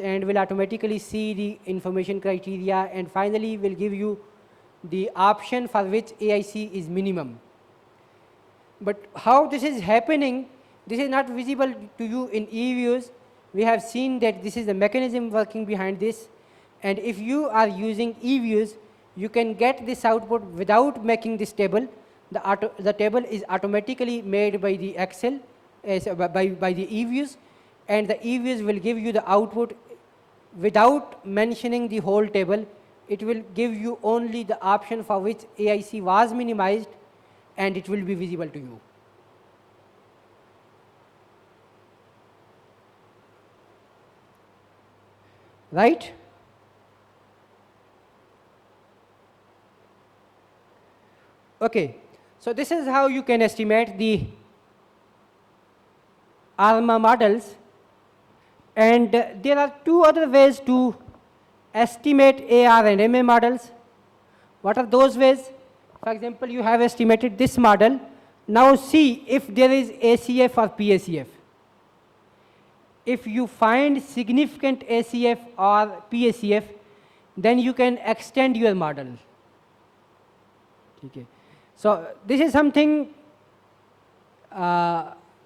and will automatically see the information criteria, and finally will give you the option for which AIC is minimum. But how this is happening, this is not visible to you in eViews. We have seen that this is the mechanism working behind this, and if you are using eViews, you can get this output without making this table. The table is automatically made by the Excel, by the eViews, and the eViews will give you the output without mentioning the whole table. It will give you only the option for which AIC was minimized, and it will be visible to you. Right? Okay, so this is how you can estimate the ARMA models, and there are two other ways to estimate AR and MA models. What are those ways? For example, you have estimated this model. Now see if there is ACF or PACF. If you find significant ACF or PACF, then you can extend your model. Okay. So this is something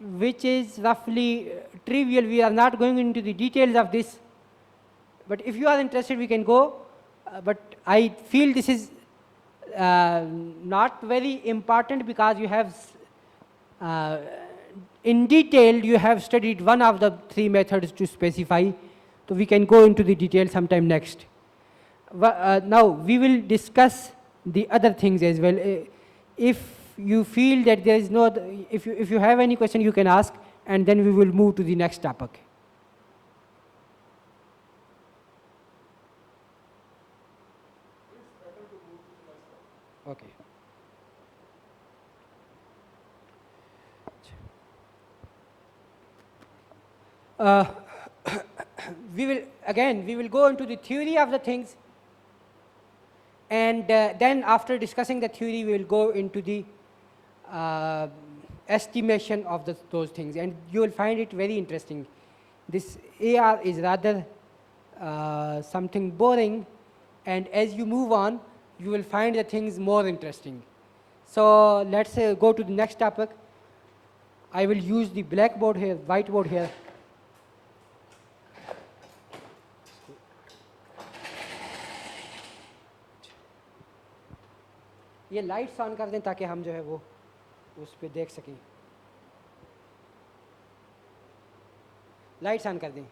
which is roughly trivial. We are not going into the details of this, but if you are interested, we can go. But I feel this is not very important, because you have in detail you have studied one of the three methods to specify. So we can go into the detail sometime next. Now we will discuss the other things as well. If you feel that there is no, if you have any question, you can ask, and then we will move to the next topic. Okay. We will go into the theory of the things, and then after discussing the theory, we will go into the estimation of those things, and you will find it very interesting. This AR is rather something boring, and as you move on, you will find the things more interesting. So let's go to the next topic. I will use the blackboard here, whiteboard here. ये lights on कर दें ताकि हम जो है वो उस पर देख सकें. लाइट्स ऑन कर दें.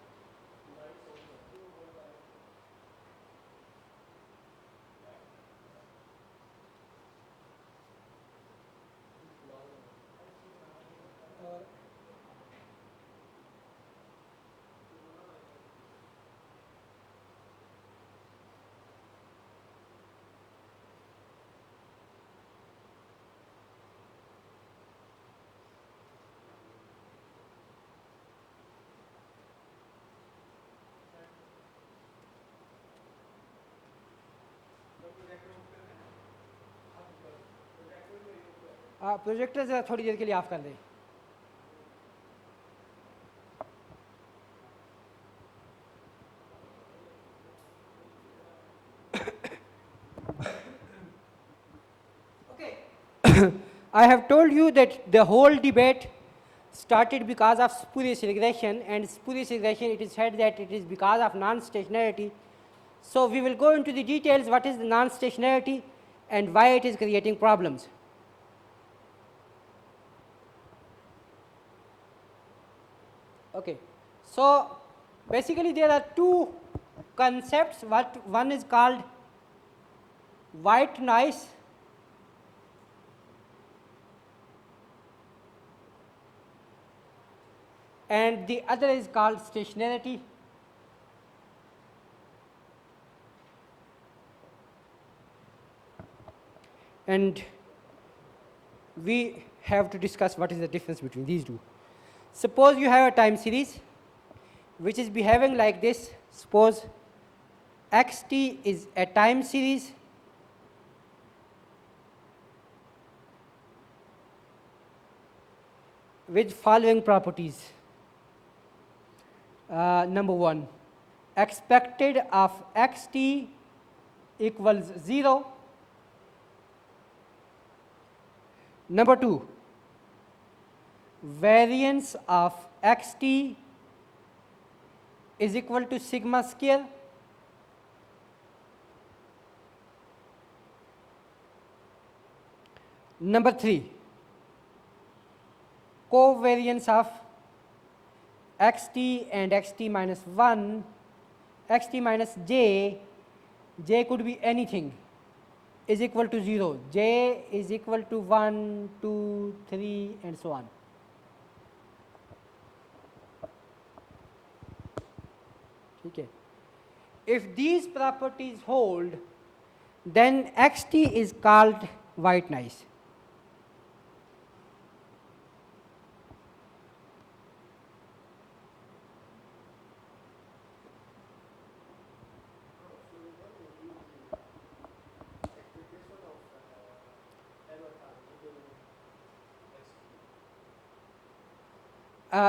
प्रोजेक्टर ज़रा थोड़ी देर के लिए ऑफ कर दें. Okay. I have told you that the whole debate started because of spurious regression, and spurious regression, it is said that it is because of non-stationarity. So we will go into the details, what is the non-stationarity and why it is creating problems. Okay, so basically there are two concepts. One is called white noise, and the other is called stationarity. And we have to discuss what is the difference between these two. Suppose you have a time series which is behaving like this. Suppose xt is a time series with following properties. Number one, expected of xt equals 0. Number 2, variance of xt is equal to sigma square. Number 3, covariance of xt and xt minus 1, xt minus j, j could be anything, is equal to 0. J is equal to 1, 2, 3 and so on. Okay. If these properties hold, then xt is called white noise.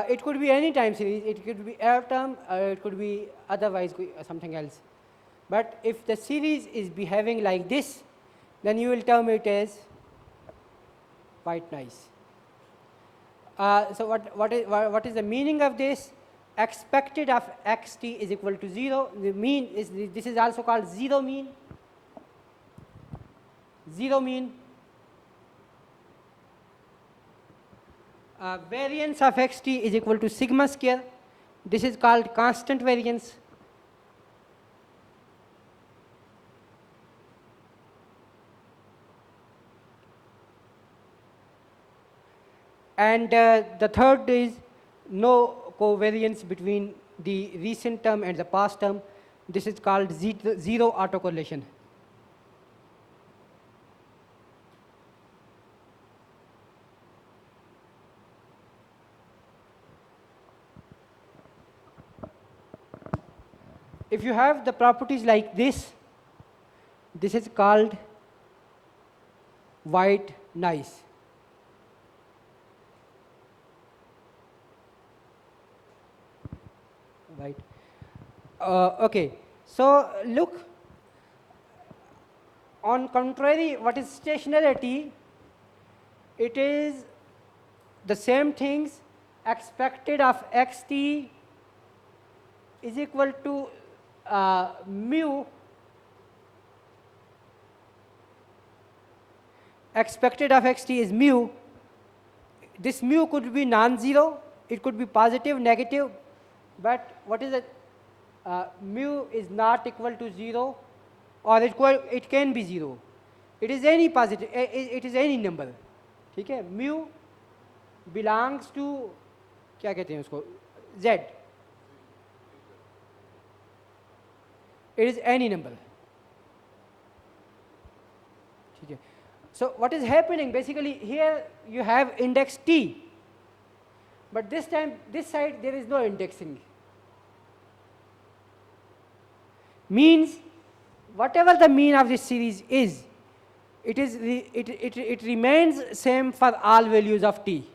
It could be any time series, it could be error term, it could be otherwise something else. But if the series is behaving like this, then you will term it as white noise. So what is the meaning of this? Expected of xt is equal to 0. The mean is, this is also called zero mean. Zero mean. Variance of xt is equal to sigma square. This is called constant variance. And the third is no covariance between the recent term and the past term. This is called zero autocorrelation. If you have the properties like this is called white noise. Right. Okay. So look, on contrary, what is stationarity? It is the same things. Expected of xt is equal to mu. Expected of xt is mu. This mu could be non-zero, it could be positive, negative, but what is it? Mu is not equal to 0, or it can be 0. It is any positive, it is any number. ठीक है? Mu belongs to, क्या कहते हैं उसको, z. It is any number. ठीक है? So what is happening? Basically, here you have index t, but this time, this side there is no indexing. Means whatever the mean of this series is, it remains same for all values of t.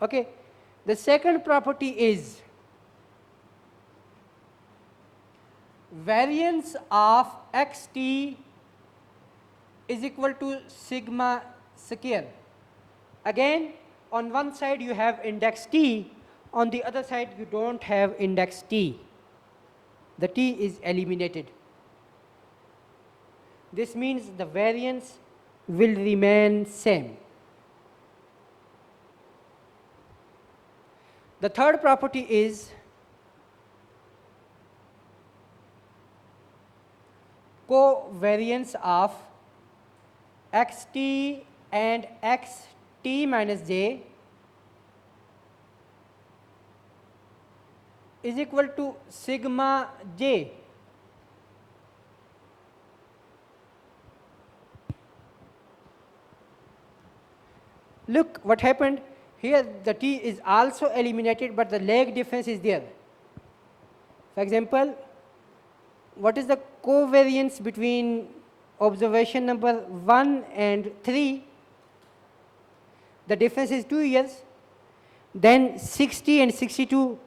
Okay. The second property is variance of xt is equal to sigma square. Again, on one side you have index t, on the other side you don't have index t. The t is eliminated. This means the variance will remain same. The third property is covariance of xt and xt minus j is equal to sigma j. Look what happened. Here the t is also eliminated, but the lag difference is there. For example, what is the covariance between observation number 1 and 3? The difference is 2 years. Then 60 and 62,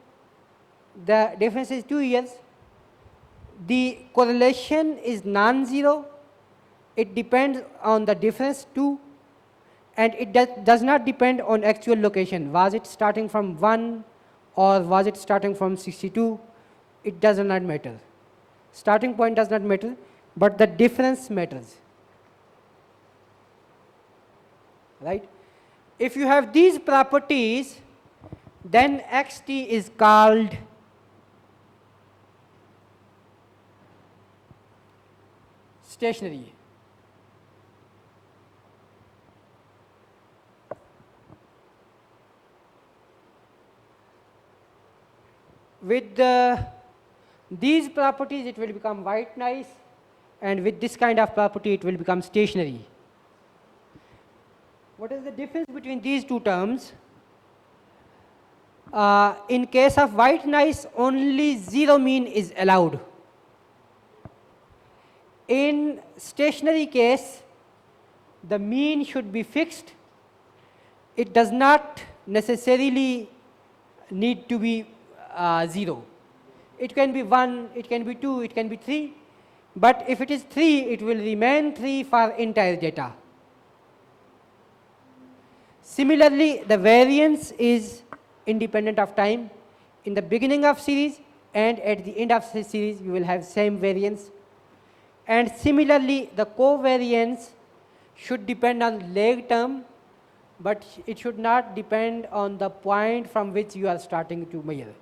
the difference is 2 years. The correlation is non-zero. It depends on the difference 2, and it does not depend on actual location. Was it starting from 1 or was it starting from 62? It does not matter. Starting point does not matter, but the difference matters. Right? If you have these properties, then xt is called stationary. With these properties, it will become white noise, and with this kind of property, it will become stationary. What is the difference between these two terms? In case of white noise, only zero mean is allowed. In stationary case, the mean should be fixed. It does not necessarily need to be 0. It can be 1, it can be 2, it can be 3. But if it is 3, it will remain 3 for entire data. Similarly, the variance is independent of time. In the beginning of series and at the end of the series, you will have same variance. And similarly, the covariance should depend on lag term, but it should not depend on the point from which you are starting to measure.